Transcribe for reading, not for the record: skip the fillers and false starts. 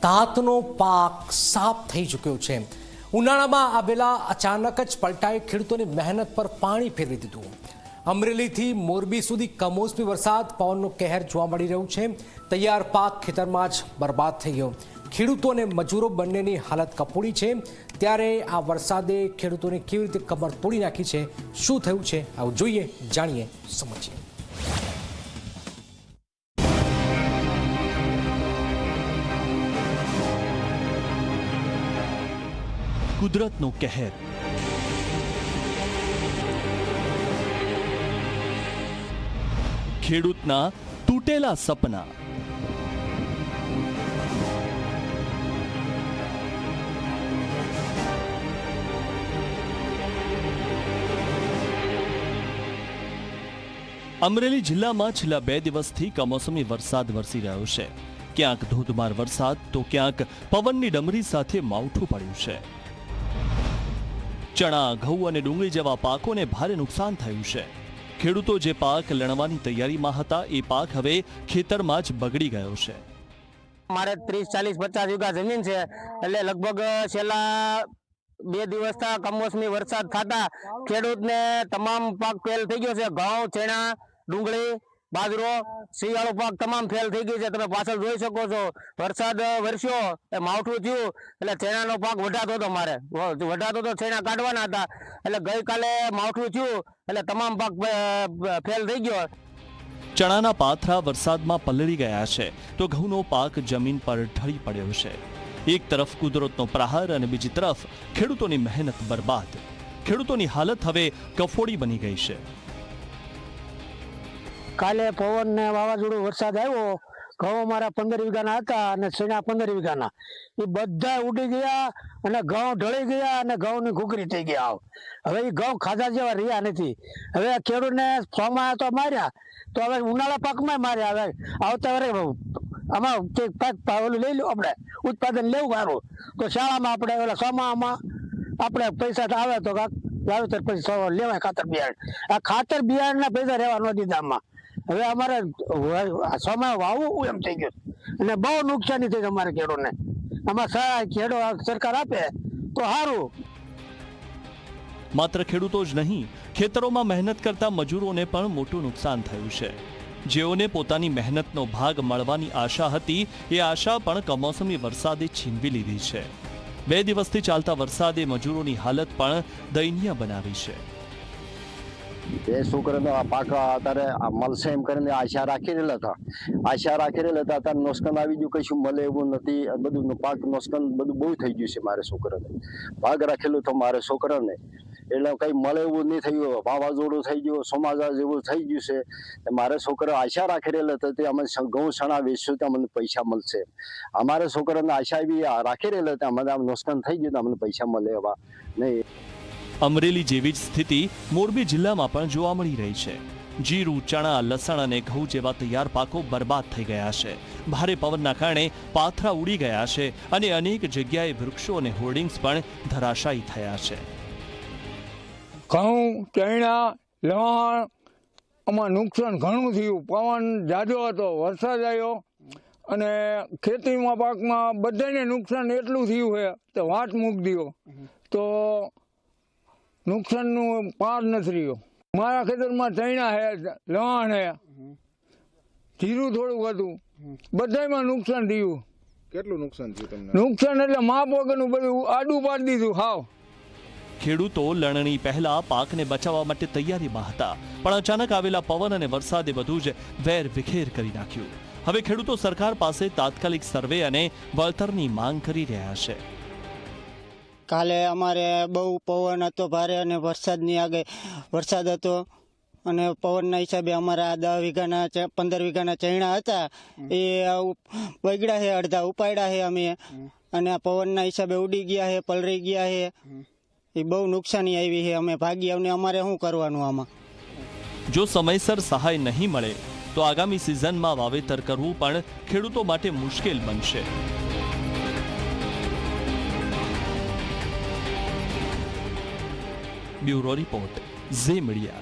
તાતનો પાક સાફ થઈ ચૂક્યો છે। ઉનાળામાં આવેલા અચાનક જ પલટાએ ખેડૂતોની મહેનત પર પાણી ફેરવી દીધું। અમરેલીથી મોરબી સુધી કમોસમી વરસાદ પવનનો કહેર જોવા મળી રહ્યું છે। તૈયાર પાક ખેતરમાં જ બરબાદ થઈ ગયો। ખેડૂતો અને મજૂરો બંનેની હાલત કફોડી છે। ત્યારે આ વરસાદે ખેડૂતોની કેવી રીતે કમર તોડી નાખી છે, શું થયું છે, આવું જોઈએ, જાણીએ, સમજીએ। કુદરતનો કહેર, ખેડૂતના તૂટેલા સપના, અમરેલી જિલ્લામાં છેલ્લા 2 દિવસથી કમોસમી વરસાદ વરસી રહ્યો છે। ક્યાંક ધોધમાર વરસાદ તો ક્યાંક પવનની ડમરી સાથે માવઠું પડ્યું છે। ચણા, ઘઉં અને ડુંગળી જેવા પાકોને ભારે નુકસાન થયું છે। ખેડૂતો જે પાક લણવાની તૈયારીમાં હતા એ પાક હવે ખેતરમાં જ બગડી ગયો છે। મારે 30, 40, 50 વીઘા જમીન છે, એટલે લગભગ છેલ્લા 2 દિવસથી કમોસમી વરસાદ થતા ખેડૂતને તમામ પાક ફેલ થઈ ગયો છે। ઘઉં, ચણા, ડુંગળી, બાજરો, શિયાળો પાક તમામ ફેલ થઈ ગયો છે। તમે પાછળ જોઈ શકો છો, વરસાદ વરસ્યો, માવઠું થયું એટલે ચણાનો પાક વઢાતો હતો, મારે વઢાતો તો ચણા કાઢવાના હતા, એટલે ગઈકાલે માવઠું થયું એટલે તમામ પાક ફેલ થઈ ગયો। ચણાના પાથરા વરસાદમાં પલળી ગયા છે તો ઘઉંનો પાક જમીન પર ઢળી પડ્યો છે। એક તરફ કુદરતનો પ્રહાર અને બીજી તરફ ખેડૂતોની મહેનત બરબાદ। ખેડૂતોની હાલત હવે કફોડી બની ગઈ છે। કાલે પવન ને વાવાઝોડું વરસાદ આવ્યો, ઘઉં મારા 15 વીઘાના હતા અને ચણા 15 વીઘાના, એ બધા ઉડી ગયા અને ઘઉં ઢળી ગયા અને ઘઉંની ઘૂઘરી થઈ ગયા। હવે એ ઘઉં ખાધા જેવા રહ્યા નથી। હવે ખેડૂતને સોમાં તો માર્યા, તો હવે ઉનાળા પાકમાં માર્યા। હવે આવતા વર્ષે આમાં પાક ઓલું લઈ લો, આપણે ઉત્પાદન લેવું સારું તો શાળામાં આપણે ઓલા સોમામાં આપણે પૈસા આવે તો કાંક વાવેતર પછી લેવાય ખાતર બિયારણ। આ ખાતર બિયારણના પૈસા રહેવા ન દીધા આમાં। હવે અમારે સમય વાવવું એમ થઈ ગયું અને બહુ નુકસાની થઈ અમારે ખેડૂતને। આમાં સહાય સરકાર આપે તો સારું। માત્ર ખેડૂતો જ નહીં, ખેતરોમાં મહેનત કરતા મજૂરોને પણ મોટું નુકસાન થયું છે। જેઓને પોતાની મહેનતનો ભાગ મળવાની આશા હતી, એ આશા પણ કમોસમી વરસાદે છીનવી લીધી છે। 2 દિવસથી ચાલતા વરસાદે મજૂરોની હાલત પણ દયનીય બનાવી છે। એ છોકરાનો આ પાક અત્યારે મળશે એમ કરીને આશા રાખી રહેલા હતા। અત્યારે નુકસાન આવી ગયું, કશું મળે એવું નથી। બધું પાક નુકસાન બધું બહુ થઈ ગયું છે મારે છોકરાને। ભાગ રાખેલું તો મારે છોકરાને એટલે કઈ મળે એવું નહીં થયું। વાવાઝોડું થઈ ગયું, સોમાજા જેવું થઈ ગયું છે। મારે છોકરા આશા રાખી રહેલા હતા તે અમે ઘઉં ચણા વેચશું તો અમને પૈસા મળશે। અમારે છોકરાને આશા એવી રાખી રહેલા હતા અમને આમ નુકસાન થઈ ગયું તો અમને પૈસા મળે એવા નહીં। અમરેલી જેવી જ સ્થિતિ મોરબી જિલ્લામાં પણ જોવા મળી રહી છે। જીરું, ચણા, લસણ અને ઘઉં જેવા તૈયાર પાકો બરબાદ થઈ ગયા છે। ભારે પવનના કારણે પાથરા ઉડી ગયા છે અને અનેક જગ્યાએ વૃક્ષો અને હોર્ડિંગ્સ પણ ધરાશાયી થયા છે। ઘઉં, ચણા, લણ આમાં નુકસાન ઘણું થયું। પવન જાજો હતો, વરસાદ આવ્યો અને ખેતીમાં પાકમાં બધાને નુકસાન એટલું થયું છે તો વાત મૂકી દો તો નુકસાનનું પાર નથી રહ્યો। મારા ખેતરમાં ચણા છે, લણ છે, જીરું થોડુંક હતું, બધામાં નુકસાન થયું। કેટલું નુકસાન થયું તમને? નુકસાન એટલે માપ વગરનું બધું આડું પાડી દીધું હાવ। ખેડૂતો લણણી પહેલા પાકને બચાવવા માટે તૈયારીમાં હતા, પણ અચાનક આવેલા પવન અને વરસાદે બધું જ વેર વિખેર કરી નાખ્યું। હવે ખેડૂતો સરકાર પાસે તાત્કાલિક સર્વે અને વળતરની માંગ કરી રહ્યા છે। કાલે અમારે બહુ પવન હતો ભારે અને વરસાદ હતો અને પવનના હિસાબે અમારા 10 વીઘાના 15 વીઘાના ચણા હતા એ બગડ્યા છે, અડધા ઉપાડ્યા છે અમે, અને આ પવનના હિસાબે ઉડી ગયા છે, પલળી ગયા છે। એ બહુ નુકસાની આવી છે। અમે ભાગી આવને અમારે શું કરવાનું આમાં? જો સમયસર સહાય નહીં મળે તો આગામી સિઝનમાં વાવેતર કરવું પણ ખેડૂતો માટે મુશ્કેલ બનશે। Bureau report, Zee media.